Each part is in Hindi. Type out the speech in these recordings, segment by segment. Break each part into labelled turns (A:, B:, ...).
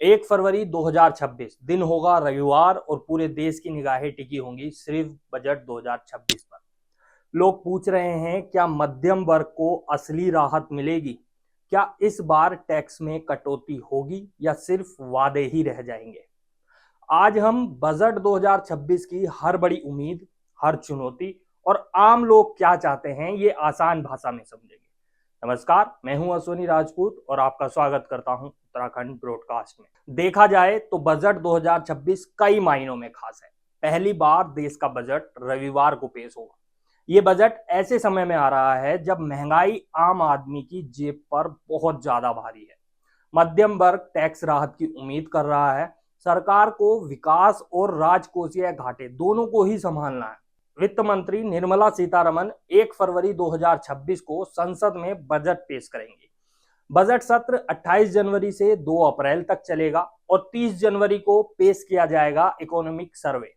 A: 1 फरवरी 2026 दिन होगा रविवार और पूरे देश की निगाहें टिकी होंगी सिर्फ बजट 2026 पर। लोग पूछ रहे हैं, क्या मध्यम वर्ग को असली राहत मिलेगी? क्या इस बार टैक्स में कटौती होगी या सिर्फ वादे ही रह जाएंगे? आज हम बजट 2026 की हर बड़ी उम्मीद, हर चुनौती और आम लोग क्या चाहते हैं, ये आसान भाषा में समझेंगे। नमस्कार, मैं हूं अश्विनी राजपूत और आपका स्वागत करता हूं उत्तराखंड ब्रॉडकास्ट में। देखा जाए तो बजट 2026 कई मायनों में खास है। पहली बार देश का बजट रविवार को पेश होगा। ये बजट ऐसे समय में आ रहा है जब महंगाई आम आदमी की जेब पर बहुत ज्यादा भारी है। मध्यम वर्ग टैक्स राहत की उम्मीद कर रहा है। सरकार को विकास और राजकोषीय घाटे दोनों को ही संभालना है। वित्त मंत्री निर्मला सीतारमण 1 फरवरी 2026 को संसद में बजट पेश करेंगी। बजट सत्र 28 जनवरी से 2 अप्रैल तक चलेगा और 30 जनवरी को पेश किया जाएगा इकोनॉमिक सर्वे।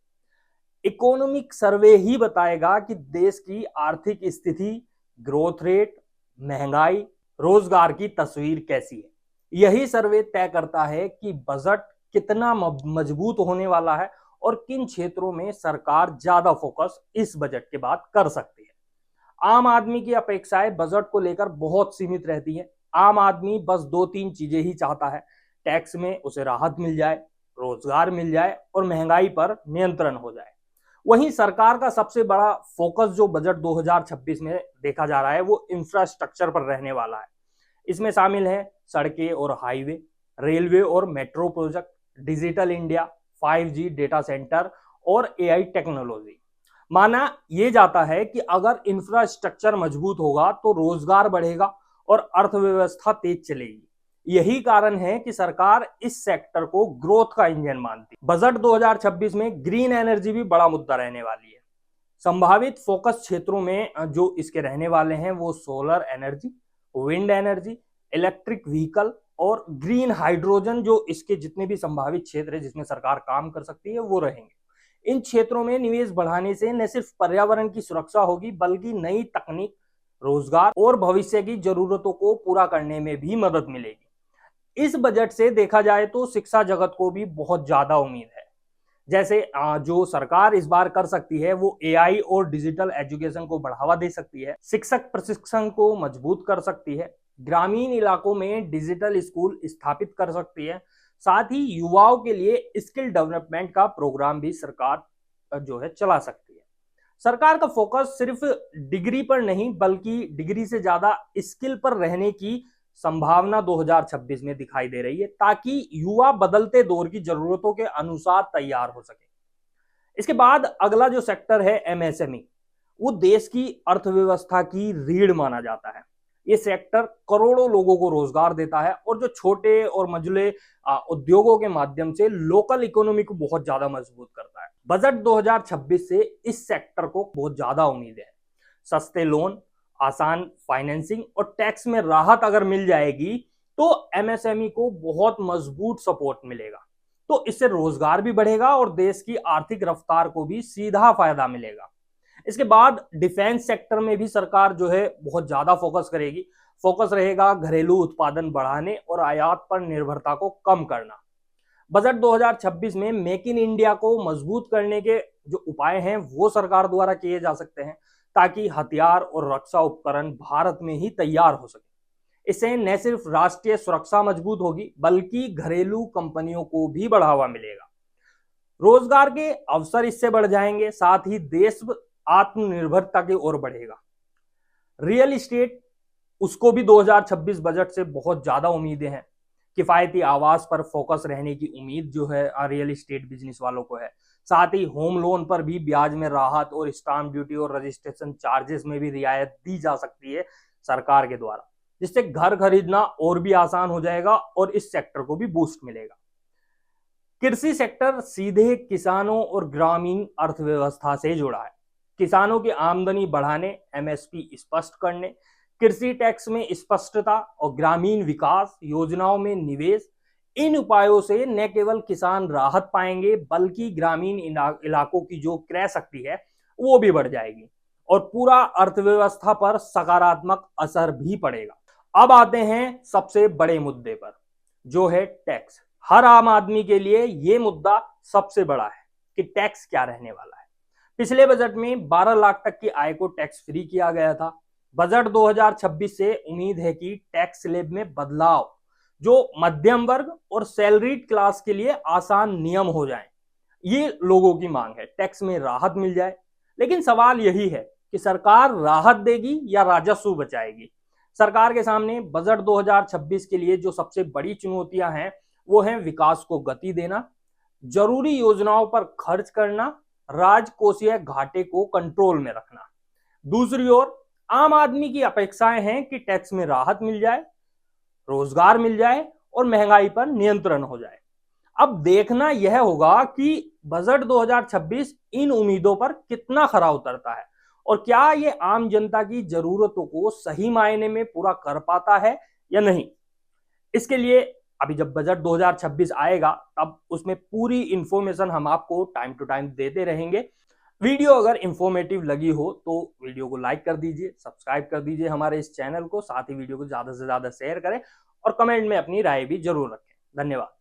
A: इकोनॉमिक सर्वे ही बताएगा कि देश की आर्थिक स्थिति, ग्रोथ रेट, महंगाई, रोजगार की तस्वीर कैसी है। यही सर्वे तय करता है कि बजट कितना मजबूत होने वाला है और किन क्षेत्रों में सरकार ज्यादा फोकस इस बजट के बाद कर सकती है। आम आदमी की अपेक्षाएं बजट को लेकर बहुत सीमित रहती हैं। आम आदमी बस 2-3 चीजें ही चाहता है। टैक्स में उसे राहत मिल जाए, रोजगार मिल जाए और महंगाई पर नियंत्रण हो जाए। वहीं सरकार का सबसे बड़ा फोकस जो बजट 2026 में देखा जा रहा है वो इंफ्रास्ट्रक्चर पर रहने वाला है। इसमें शामिल है सड़कें और हाईवे, रेलवे और metro project, digital India, 5G data centre और AI टेक्नोलॉजी। माना यह जाता है कि अगर इंफ्रास्ट्रक्चर मजबूत होगा तो रोजगार बढ़ेगा और अर्थव्यवस्था तेज चलेगी। यही कारण है कि सरकार इस सेक्टर को ग्रोथ का इंजन मानती है। बजट 2026 में ग्रीन एनर्जी भी बड़ा मुद्दा रहने वाली है। संभावित फोकस क्षेत्रों में जो इसके रहने वाले हैं वो solar energy, wind energy, electric vehicle और ग्रीन हाइड्रोजन, जो इसके जितने भी संभावित क्षेत्र है जिसमें सरकार काम कर सकती है वो रहेंगे। इन क्षेत्रों में निवेश बढ़ाने से न सिर्फ पर्यावरण की सुरक्षा होगी बल्कि नई तकनीक, रोजगार और भविष्य की जरूरतों को पूरा करने में भी मदद मिलेगी। इस बजट से देखा जाए तो शिक्षा जगत को भी बहुत ज्यादा उम्मीद है। जैसे जो सरकार इस बार कर सकती है वो AI और डिजिटल एजुकेशन को बढ़ावा दे सकती है, शिक्षक प्रशिक्षण को मजबूत कर सकती है, ग्रामीण इलाकों में डिजिटल स्कूल स्थापित कर सकती है। साथ ही युवाओं के लिए स्किल डेवलपमेंट का प्रोग्राम भी सरकार जो है चला सकती है। सरकार का फोकस सिर्फ डिग्री पर नहीं बल्कि डिग्री से ज्यादा स्किल पर रहने की संभावना 2026 में दिखाई दे रही है, ताकि युवा बदलते दौर की जरूरतों के अनुसार तैयार हो सके। इसके बाद अगला जो सेक्टर है MSME, वो देश की अर्थव्यवस्था की रीढ़ माना जाता है। ये सेक्टर करोड़ों लोगों को रोजगार देता है और जो छोटे और मझले उद्योगों के माध्यम से लोकल इकोनॉमी को बहुत ज्यादा मजबूत करता है। बजट 2026 से इस सेक्टर को बहुत ज्यादा उम्मीद है। सस्ते लोन, आसान फाइनेंसिंग और टैक्स में राहत अगर मिल जाएगी तो MSME को बहुत मजबूत सपोर्ट मिलेगा। तो इससे रोजगार भी बढ़ेगा और देश की आर्थिक रफ्तार को भी सीधा फायदा मिलेगा। इसके बाद डिफेंस सेक्टर में भी सरकार जो है बहुत ज्यादा फोकस करेगी। फोकस रहेगा घरेलू उत्पादन बढ़ाने और आयात पर निर्भरता को कम करना। बजट 2026 में मेक इन इंडिया को मजबूत करने के जो उपाय हैं वो सरकार द्वारा किए जा सकते हैं, ताकि हथियार और रक्षा उपकरण भारत में ही तैयार हो सके। इससे न सिर्फ राष्ट्रीय सुरक्षा मजबूत होगी बल्कि घरेलू कंपनियों को भी बढ़ावा मिलेगा, रोजगार के अवसर इससे बढ़ जाएंगे, साथ ही देश आत्मनिर्भरता की ओर बढ़ेगा। रियल इस्टेट, उसको भी 2026 बजट से बहुत ज्यादा उम्मीदें हैं। किफायती आवास पर फोकस रहने की उम्मीद जो है रियल इस्टेट बिजनेस वालों को है। साथ ही होम लोन पर भी ब्याज में राहत और स्टाम्प ड्यूटी और रजिस्ट्रेशन चार्जेस में भी रियायत दी जा सकती है सरकार के द्वारा, जिससे घर खरीदना और भी आसान हो जाएगा और इस सेक्टर को भी बूस्ट मिलेगा। कृषि सेक्टर सीधे किसानों और ग्रामीण अर्थव्यवस्था से जुड़ा है। किसानों की आमदनी बढ़ाने, MSP स्पष्ट करने, कृषि टैक्स में स्पष्टता और ग्रामीण विकास योजनाओं में निवेश, इन उपायों से न केवल किसान राहत पाएंगे बल्कि ग्रामीण इलाकों की जो क्रय शक्ति है वो भी बढ़ जाएगी और पूरा अर्थव्यवस्था पर सकारात्मक असर भी पड़ेगा। अब आते हैं सबसे बड़े मुद्दे पर, जो है टैक्स। हर आम आदमी के लिए ये मुद्दा सबसे बड़ा है कि टैक्स क्या रहने वाला है। पिछले बजट में 12 लाख तक की आय को टैक्स फ्री किया गया था। बजट 2026 से उम्मीद है कि टैक्स स्लैब में बदलाव जो मध्यम वर्ग और सैलरीड क्लास के लिए आसान नियम हो जाएं। ये लोगों की मांग है, टैक्स में राहत मिल जाए। लेकिन सवाल यही है कि सरकार राहत देगी या राजस्व बचाएगी। सरकार के सामने बजट 2026 के लिए जो सबसे बड़ी चुनौतियां हैं वो हैं विकास को गति देना, जरूरी योजनाओं पर खर्च करना, राजकोषीय घाटे को कंट्रोल में रखना। दूसरी ओर आम आदमी की अपेक्षाएं हैं कि टैक्स में राहत मिल जाए, रोजगार मिल जाए और महंगाई पर नियंत्रण हो जाए। अब देखना यह होगा कि बजट 2026 इन उम्मीदों पर कितना खरा उतरता है और क्या ये आम जनता की जरूरतों को सही मायने में पूरा कर पाता है या नहीं। इसके लिए अभी जब बजट 2026 आएगा तब उसमें पूरी इंफॉर्मेशन हम आपको टाइम टू टाइम देते रहेंगे। वीडियो अगर इंफॉर्मेटिव लगी हो तो वीडियो को लाइक कर दीजिए, सब्सक्राइब कर दीजिए हमारे इस चैनल को, साथ ही वीडियो को ज्यादा से ज्यादा शेयर करें और कमेंट में अपनी राय भी जरूर रखें। धन्यवाद।